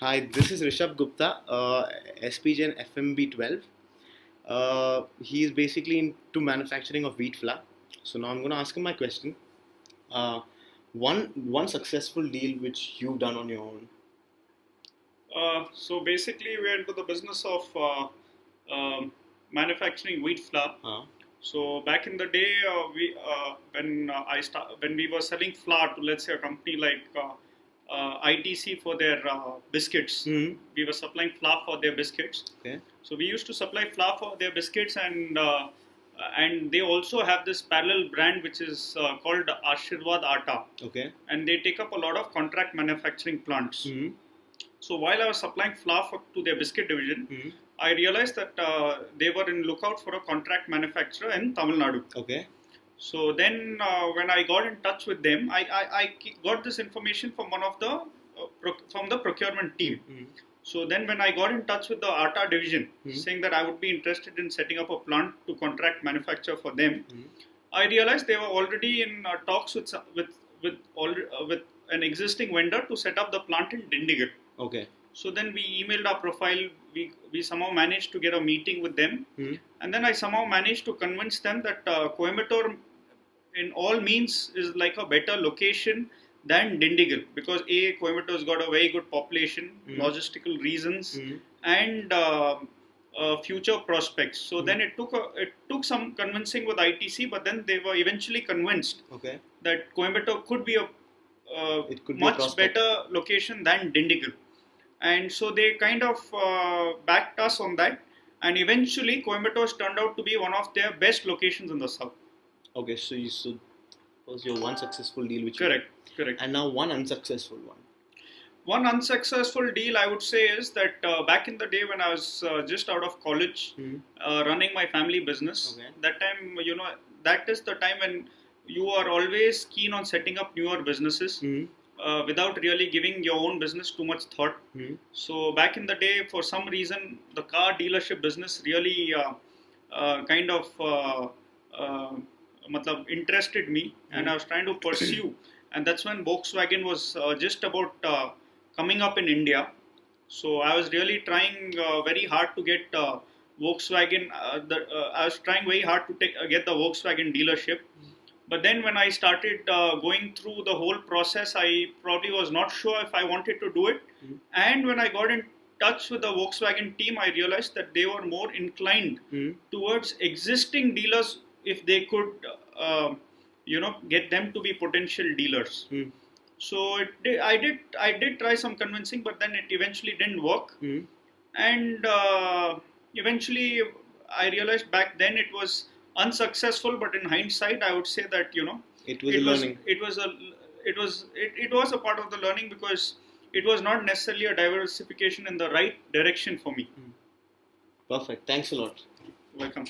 Hi, this is Rishabh Gupta, SPJ and FMB 12. He is basically into manufacturing of wheat flour. So now I'm going to ask him my question. Uh, one successful deal which you've done on your own. So basically, we're into the business of manufacturing wheat flour. So back in the day, when we were selling flour to, let's say, a company like ITC for their biscuits, we were supplying flour for their biscuits. Okay. So we used to supply flour for their biscuits, and they also have this parallel brand which is called Ashirwad Atta. Okay. And they take up a lot of contract manufacturing plants. So while I was supplying flour to their biscuit division, I realized that they were in lookout for a contract manufacturer in Tamil Nadu. Okay. So then when I got in touch with them, I got this information from one of the from the procurement team. So then when I got in touch with the Atta division, saying that I would be interested in setting up a plant to contract manufacture for them, I realized they were already in talks with an existing vendor to set up the plant in Dindigul. Okay. So then we emailed our profile. We somehow managed to get a meeting with them, and then I somehow managed to convince them that Coimbatore, in all means, is like a better location than Dindigul, because Coimbatore's got a very good population, logistical reasons, and future prospects. So then it took some convincing with ITC, but then they were eventually convinced that Coimbatore could be a much better location than Dindigul. And so they kind of backed us on that, and eventually Coimbatore turned out to be one of their best locations in the south. Okay, so was your one successful deal which correct. And now one unsuccessful one. One unsuccessful deal I would say is that back in the day when I was just out of college, running my family business, that time, that is the time when you are always keen on setting up newer businesses without really giving your own business too much thought. So back in the day, for some reason, the car dealership business really kind of interested me, and I was trying to pursue. And that's when Volkswagen was just about coming up in India. So I was really trying very hard to get Volkswagen. I was trying very hard to get the Volkswagen dealership. But then when I started going through the whole process, I probably was not sure if I wanted to do it. And when I got in touch with the Volkswagen team, I realized that they were more inclined towards existing dealers if they could, get them to be potential dealers. So I did try some convincing, but then it eventually didn't work. And eventually I realized back then it was unsuccessful, but in hindsight, I would say that it was learning. It was a part of the learning, because it was not necessarily a diversification in the right direction for me. Perfect. Thanks a lot. Welcome.